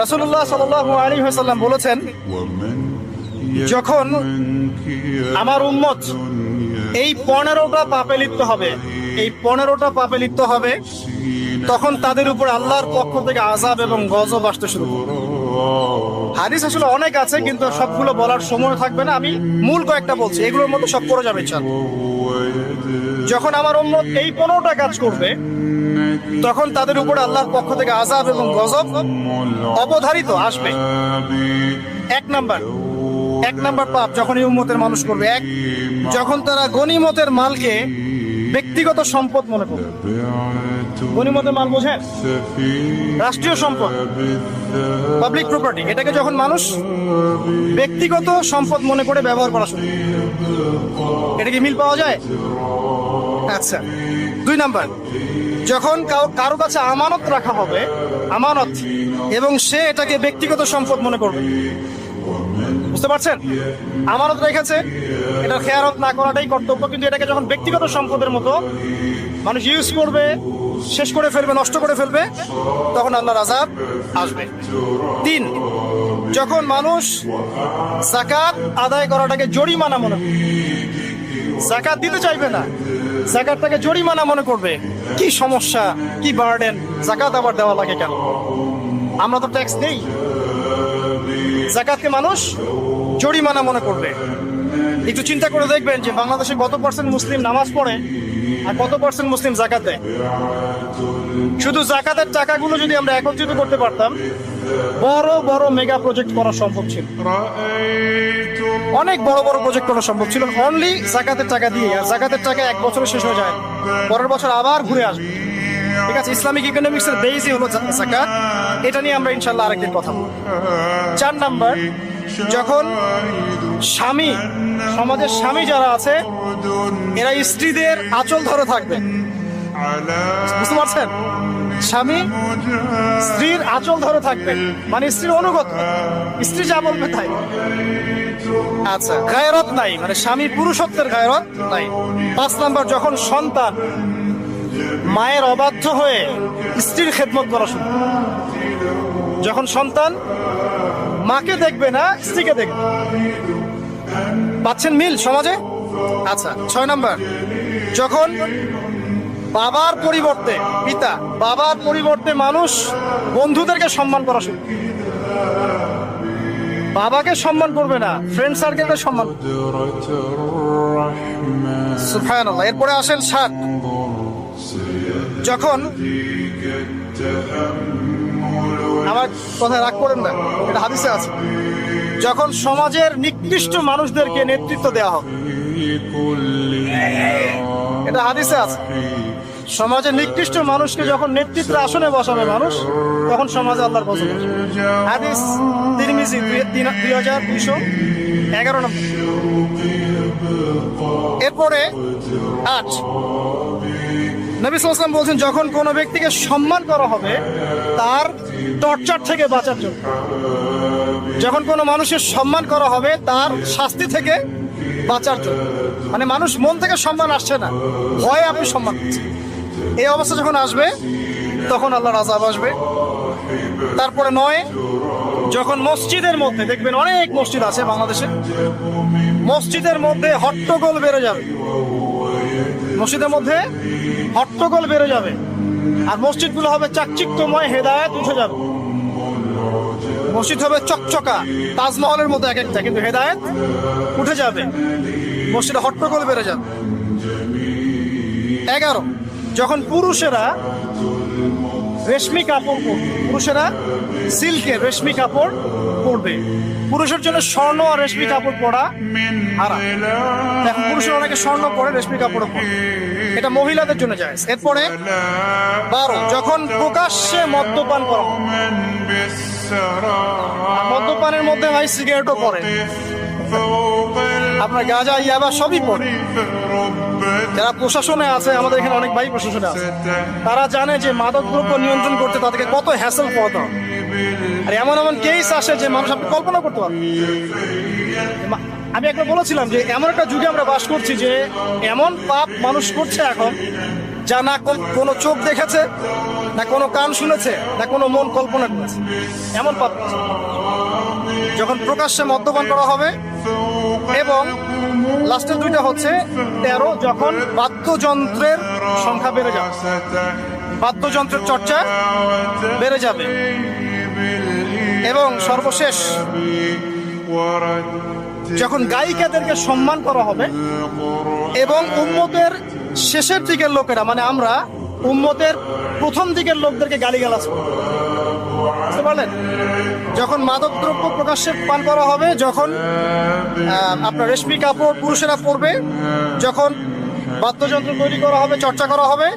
রাসূলুল্লাহ সাল্লাল্লাহু আলাইহি ওয়াসাল্লাম বলেছেন, যখন আমার উম্মত এই 15টা পাপে লিপ্ত হবে, এই 15টা পাপে লিপ্ত হবে, তখন তাদের উপর আল্লাহর পক্ষ থেকে আযাব এবং গজব আসতে শুরু করবে। হাদিস আসলে অনেক আছে, কিন্তু সবগুলো বলার সময় থাকবে না। আমি মূল কয়েকটা বলছি, এগুলোর মধ্যে সব পড়ে যাবে ইনশাআল্লাহ। যখন আমার উম্মত এই 15টা কাজ করবে, তখন তাদের উপর আল্লাহর পক্ষ থেকে আযাব এবং গজব অবধারিত আসবে। এক নাম্বার পাপ যখন এই উম্মতের মানুষ করবে, যখন তারা গনিমতের মালকে ব্যক্তিগত সম্পদ মনে করবে। গনিমতের মাল বোঝেন? রাষ্ট্রীয় সম্পদ, পাবলিক প্রপার্টি। এটাকে যখন মানুষ ব্যক্তিগত সম্পদ মনে করে ব্যবহার করা শুরু, এটা কি মিল পাওয়া যায়? আচ্ছা। 2 নাম্বার, যখন কারো কাছে আমানত রাখা হবে, আমানত, এবং সে এটাকে ব্যক্তিগত সম্পদ মনে করবে। বুঝতে পারছেন? আমানত রেখেছে, এটা খেয়ানত না করাটাই কর্তব্য, কিন্তু এটাকে যখন ব্যক্তিগত সম্পদের মতো মানুষ ইউজ করবে, শেষ করে ফেলবে, নষ্ট করে ফেলবে, তখন আল্লাহর আযাব আসবে। 3, যখন মানুষ যাকাত আদায় করাটাকে জরিমানা মনে করবে, যাকাত দিতে চাইবে না, যাকাতটাকে জরিমানা মনে করবে। কি সমস্যা, কি বার্ডেন, যাকাত আবার দেওয়া লাগে কেন? আমরা তো ট্যাক্স দেই। যাকাতকে মানুষ জরিমানা মনে করবে। একটু চিন্তা করে দেখবেন যে বাংলাদেশে কত % মুসলিম নামাজ পড়ে আর কত % মুসলিম যাকাত দেয়। শুধু যাকাতের টাকাগুলো যদি আমরা একত্রিত করতে পারতাম, বড় বড় মেগা প্রজেক্ট করা সম্ভব ছিল। অনেক বড় বড় প্রজেক্ট করা সম্ভব ছিল অনলি যাকাতের টাকা দিয়ে। আর যাকাতের টাকা 1 বছরে শেষ হয়ে যায়, পরের বছর আবার ঘুরে আসবে। ঠিক আছে, ইসলামিক ইকোনমিক্সের বেসই হলো যাকাত। এটা নিয়ে আমরা ইনশাআল্লাহ আরেকদিন কথা বলবো। 4 নাম্বার, যখন স্বামী, সমাজের স্বামী যারা আছে, এরা স্ত্রীদের আঁচল ধরে থাকবে। বুঝতে পারছেন? স্বামী স্ত্রীর আঁচল ধরে থাকবে, মানে স্ত্রীর অনুগত, স্ত্রী যা বলবে তাই। আচ্ছা, গায়রত নাই, মানে স্বামী পুরুষত্বের গায়রত নাই। 5 নাম্বার, যখন সন্তান মায়ের অবাধ্য হয়ে স্ত্রীর খেদমত করা শুরু, যখন সন্তান মাকে দেখবে না, স্ত্রীকে দেখবে। পাচ্ছেন মিল সমাজে? আচ্ছা। 6 নাম্বার, যখন বাবার পরিবর্তে, পিতা বাবার পরিবর্তে মানুষ বন্ধুদেরকে সম্মান করা শুরু, বাবাকে সম্মান করবে না, ফ্রেন্ড সার্কেলকে সম্মান। সুবহানাল্লাহ। এরপরে আসেন 7, যখন, আমার কথা রাগ করেন না, এটা হাদিসে আছে, যখন সমাজের নিকৃষ্ট মানুষদেরকে নেতৃত্ব দেওয়া হবে। এটা হাদিসে আছে, সমাজের নিকৃষ্ট মানুষকে যখন নেতৃত্বের আসনে বসাবে মানুষ, তখন সমাজে আল্লাহর গজব আসবে। হাদিস তিরমিজি 2211 নম্বর। এরপরে 8, নবী সাল্লাল্লাহু আলাইহি ওয়াসাল্লাম বলছেন, যখন কোনো ব্যক্তিকে সম্মান করা হবে তার টর্চার থেকে বাঁচার জন্য। যখন কোনো মানুষের সম্মান করা হবে তার শাস্তি থেকে বাঁচার জন্য, মানে মানুষ মন থেকে সম্মান আসছে না, ভয়ে আপনি সম্মান করছেন। এই অবস্থা যখন আসবে, তখন আল্লাহর আযাব আসবে। তারপরে 9, যখন মসজিদের মধ্যে, দেখবেন অনেক মসজিদ আছে বাংলাদেশে, মসজিদের মধ্যে হট্টগোল বেড়ে যাবে, মসজিদের মধ্যে হট্টগোল বেড়ে যাবে, আর মসজিদগুলো হবে চাকচিক্যময়, হেদায়েত উঠে যাবে। মসজিদ হবে চকচকা, তাজমহলের মতো এক একটা, কিন্তু হেদায়েত উঠে যাবে, মসজিদে হট্টগোল বেড়ে যাবে। 11, যখন পুরুষেরা রেশমি কাপড় পরবে, পুরুষেরা সিল্কের রেশমি কাপড় পরবে। পুরুষের জন্য স্বর্ণ আর রেশমি কাপড় পরা হারাম। এখন পুরুষের অনেকে স্বর্ণ পরে, রেশমি কাপড় পরে, এটা মহিলাদের জন্য জায়েজ। এরপরে 12, যখন প্রকাশ্যে মদ্যপান করা হবে। মদ্যপানের মধ্যে ভাই সিগারেটও পড়ে, আপনার গাঁজা, ইয়াবা সবই পড়ে। যারা প্রশাসনে আছে, আমাদের এখানে অনেক ভাই প্রশাসনে আছে, তারা জানে যে মাদকদ্রব্য নিয়ন্ত্রণ করতে তাদেরকে কত হ্যাসেল করতে হবে। আর এমন এমন কেস আসে যে মানুষ আপনি কল্পনা করতে পারবেন। আমি একবার বলেছিলাম যে এমন একটা যুগে আমরা বাস করছি যে এমন পাপ মানুষ করছে এখন, যা না কোনো চোখ দেখেছে, না কোনো কান শুনেছে, না কোনো মন কল্পনা করেছে, এমন পাপ। যখন প্রকাশ্যে মদ্যপান করা হবে, এবং লাস্টের দুইটা হচ্ছে 13, যখন বাদ্যযন্ত্রের সংখ্যা বেড়ে যাবে, বাদ্যযন্ত্রের চর্চা বেড়ে যাবে, এবং সর্বশেষ যখন গায়িকাদেরকে সম্মান করা হবে, এবং উম্মতের শেষের দিকের লোকেরা, মানে আমরা উম্মতের প্রথম দিকের লোকদেরকে গালিগালাজ করব। বুঝতে পারলেন? যখন মাদকদ্রব্য প্রকাশ্যে পান করা হবে, যখন আপনার রেশমি কাপড় পুরুষেরা পরবে, যখন বাদ্যযন্ত্র তৈরি করা হবে, চর্চা করা হবে,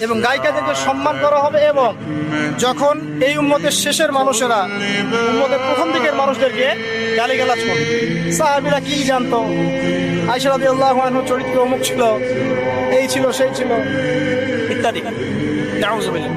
এবং গায়িকাদেরকে সম্মান করা হবে, এবং যখন এই উম্মতের শেষের মানুষেরা উম্মতের প্রথম দিকের মানুষদেরকে গালিগালাজ করবে। সাহাবীরা কি জানতো? আয়েশা রাদিয়াল্লাহু আনহা চরিত্র অমুক ছিল, এই ছিল, সেই ছিল, ইত্যাদি। নাউযুবিল্লাহ।